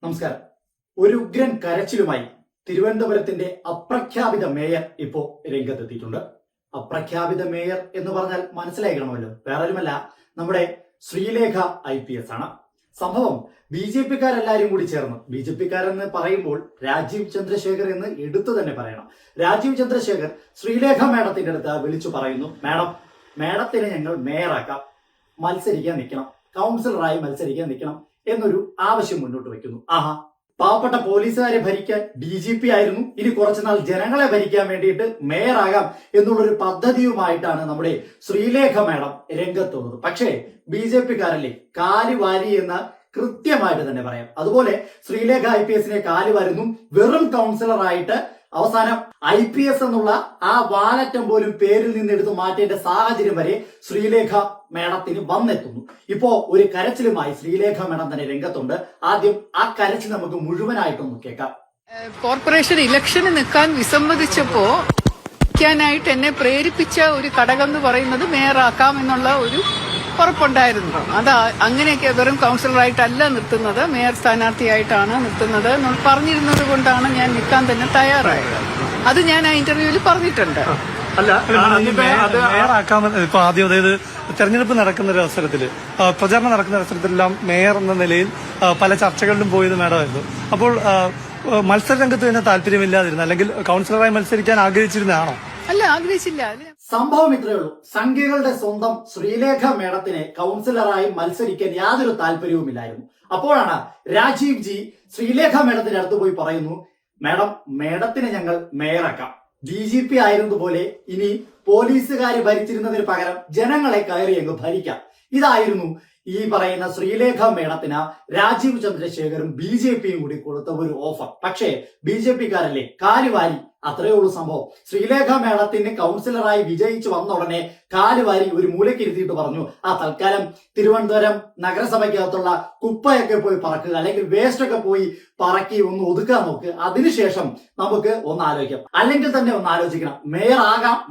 നമസ്കാരം. ഒരു ഉഗ്രൻ കരച്ചിലുമായി തിരുവനന്തപുരത്തിന്റെ അപ്രഖ്യാപിത മേയർ ഇപ്പോ രംഗത്തെത്തിയിട്ടുണ്ട്. അപ്രഖ്യാപിത മേയർ എന്ന് പറഞ്ഞാൽ മനസ്സിലാക്കണമല്ലോ, വേറൊരുമല്ല, നമ്മുടെ ശ്രീലേഖ IPS ആണ്. സംഭവം BJP-ക്കാരെല്ലാരും കൂടി ചേർന്ന്, BJP-ക്കാരെന്ന് പറയുമ്പോൾ രാജീവ് ചന്ദ്രശേഖർ എന്ന് എടുത്തു തന്നെ പറയണം. രാജീവ് ചന്ദ്രശേഖർ ശ്രീലേഖ മേഡത്തിന്റെ അടുത്ത് വിളിച്ചു പറയുന്നു, മേഡത്തിനെ ഞങ്ങൾ മേയറാക്കാം, മത്സരിക്കാൻ നിൽക്കണം, കൗൺസിലറായി മത്സരിക്കാൻ നിൽക്കണം എന്നൊരു ആവശ്യം മുന്നോട്ട് വെക്കുന്നു. പാവപ്പെട്ട പോലീസുകാരെ ഭരിക്കാൻ DGP ആയിരുന്നു, ഇനി കുറച്ചുനാൾ ജനങ്ങളെ ഭരിക്കാൻ വേണ്ടിയിട്ട് മേയറാകാം എന്നുള്ളൊരു പദ്ധതിയുമായിട്ടാണ് നമ്മുടെ ശ്രീലേഖ മേഡം രംഗത്ത് വന്നത്. പക്ഷേ BJP-ക്കാരല്ലേ കാലുവാരി എന്ന് കൃത്യമായിട്ട് തന്നെ പറയാം. അതുപോലെ ശ്രീലേഖ IPS-നെ കാലുവാരുന്നു, വെറും കൗൺസിലറായിട്ട് അവസാനം IPS എന്നുള്ള ആ വാലറ്റം പോലും പേരിൽ നിന്ന് എടുത്ത് മാറ്റേണ്ട സാഹചര്യം വരെ ശ്രീലേഖ മേഡത്തിന് വന്നെത്തുന്നു. ഇപ്പോ ഒരു കരച്ചിലുമായി ശ്രീലേഖ മേഡം തന്നെ രംഗത്തുണ്ട്. ആദ്യം ആ കരച്ചിൽ നമുക്ക് മുഴുവനായിട്ടൊന്ന് കേൾക്കാം. കോർപ്പറേഷൻ ഇലക്ഷന് നിൽക്കാൻ വിസമ്മതിച്ചപ്പോ ായിട്ട് എന്നെ പ്രേരിപ്പിച്ച ഒരു ഘടകം എന്ന് പറയുന്നത് മേയറാക്കാം എന്നുള്ള ഒരു ഉറപ്പുണ്ടായിരുന്നു. അത് അങ്ങനെയൊക്കെ വെറും കൗൺസിലറായിട്ടല്ല നിർത്തുന്നത്, മേയർ സ്ഥാനാർത്ഥിയായിട്ടാണ് നിർത്തുന്നത് എന്ന് പറഞ്ഞിരുന്നത് കൊണ്ടാണ് ഞാൻ നിൽക്കാൻ തന്നെ തയ്യാറായത്. അത് ഞാൻ ആ ഇന്റർവ്യൂവിൽ പറഞ്ഞിട്ടുണ്ട്. ഇപ്പൊ ആദ്യം, അതായത് തെരഞ്ഞെടുപ്പ് നടക്കുന്ന ഒരു അവസരത്തില്, പ്രചാരണം നടക്കുന്ന അവസരത്തിലെല്ലാം മേയർ എന്ന നിലയിൽ പല ചർച്ചകളിലും പോയത് മേഡമായിരുന്നു. അപ്പോൾ മത്സര രംഗത്ത് തന്നെ താല്പര്യമില്ലാതിരുന്ന, അല്ലെങ്കിൽ കൗൺസിലറായി മത്സരിക്കാൻ ആഗ്രഹിച്ചിരുന്നതാണോ? അല്ല, ആഗ്രഹിച്ചില്ല. സംഭവം ഇത്രയേ ഉള്ളൂ. സംഘികളുടെ സ്വന്തം ശ്രീലേഖ മേഡത്തിന് കൗൺസിലറായി മത്സരിക്കാൻ യാതൊരു താല്പര്യവുമില്ലായിരുന്നു. അപ്പോഴാണ് രാജീവ് ജി ശ്രീലേഖ മേഡത്തിന്റെ അടുത്ത് പോയി പറയുന്നു, മേഡത്തിനെ ഞങ്ങൾ മേയറാക്കാം, DGP ആയിരുന്നതുപോലെ ഇനി പോലീസുകാര് ഭരിച്ചിരുന്നതിന് പകരം ജനങ്ങളെ കയറി അങ്ങ് ഭരിക്കാം. ഇതായിരുന്നു ഈ പറയുന്ന ശ്രീലേഖ മേഡത്തിന് രാജീവ് ചന്ദ്രശേഖറും BJP-യും കൂടി കൊടുത്ത ഒരു ഓഫർ. പക്ഷേ BJP-ക്കാരല്ലേ കാലുവാരി, അത്രയേ ഉള്ളൂ സംഭവം. ശ്രീലേഖ മേഡത്തിന് കൗൺസിലറായി വിജയിച്ചു വന്ന ഉടനെ കാലുവാരി ഒരു മൂലയ്ക്ക് ഇരുത്തിയിട്ട് പറഞ്ഞു, തൽക്കാലം തിരുവനന്തപുരം നഗരസഭയ്ക്കകത്തുള്ള കുപ്പയൊക്കെ പോയി പറക്കുക, അല്ലെങ്കിൽ വേസ്റ്റ് ഒക്കെ പോയി പറക്കി ഒന്ന് ഒതുക്കാൻ നോക്ക്, അതിനുശേഷം നമുക്ക് ഒന്ന് ആലോചിക്കാം. അല്ലെങ്കിൽ തന്നെ ഒന്ന് ആലോചിക്കണം,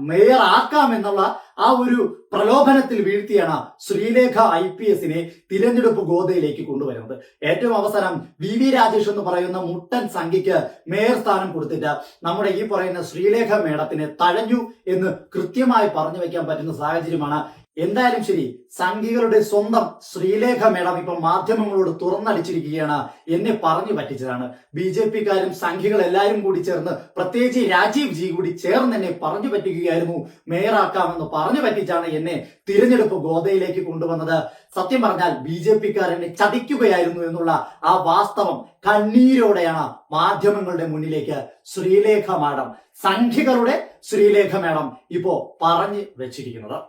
മേയർ ആക്കാം എന്നുള്ള ആ ഒരു പ്രലോഭനത്തിൽ വീഴ്ത്തിയാണ് ശ്രീലേഖ IPS-നെ തിരഞ്ഞെടുപ്പ് ഗോതയിലേക്ക് കൊണ്ടുവരുന്നത്. ഏറ്റവും അവസാനം VV രാജേഷ് എന്ന് പറയുന്ന മുട്ടൻ സംഘിക്ക് മേയർ സ്ഥാനം കൊടുത്തിട്ട് നമ്മുടെ ഈ പറയുന്ന ശ്രീലേഖ മേഡത്തിനെ തഴഞ്ഞു എന്ന് കൃത്യമായി പറഞ്ഞു വെക്കാൻ പറ്റുന്ന സാഹചര്യമാണ്. എന്തായാലും ശരി, സംഘികളുടെ സ്വന്തം ശ്രീലേഖ മേഡം ഇപ്പൊ മാധ്യമങ്ങളോട് തുറന്നടിച്ചിരിക്കുകയാണ്. എന്നെ പറഞ്ഞു പറ്റിച്ചതാണ്. BJP-ക്കാരും സംഘികളെല്ലാരും കൂടി ചേർന്ന്, പ്രത്യേകിച്ച് രാജീവ് ജി കൂടി ചേർന്ന് എന്നെ പറഞ്ഞു പറ്റിക്കുകയായിരുന്നു. മേയറാക്കാമെന്ന് പറഞ്ഞു പറ്റിച്ചാണ് എന്നെ തിരഞ്ഞെടുപ്പ് ഗോതയിലേക്ക് കൊണ്ടുവന്നത്. സത്യം പറഞ്ഞാൽ BJP-ക്കാരെന്നെ ചതിക്കുകയായിരുന്നു എന്നുള്ള ആ വാസ്തവം കണ്ണീരോടെയാണ് മാധ്യമങ്ങളുടെ മുന്നിലേക്ക് ശ്രീലേഖ മേഡം, സംഘികളുടെ ശ്രീലേഖ മേഡം ഇപ്പോ പറഞ്ഞു വെച്ചിരിക്കുന്നത്.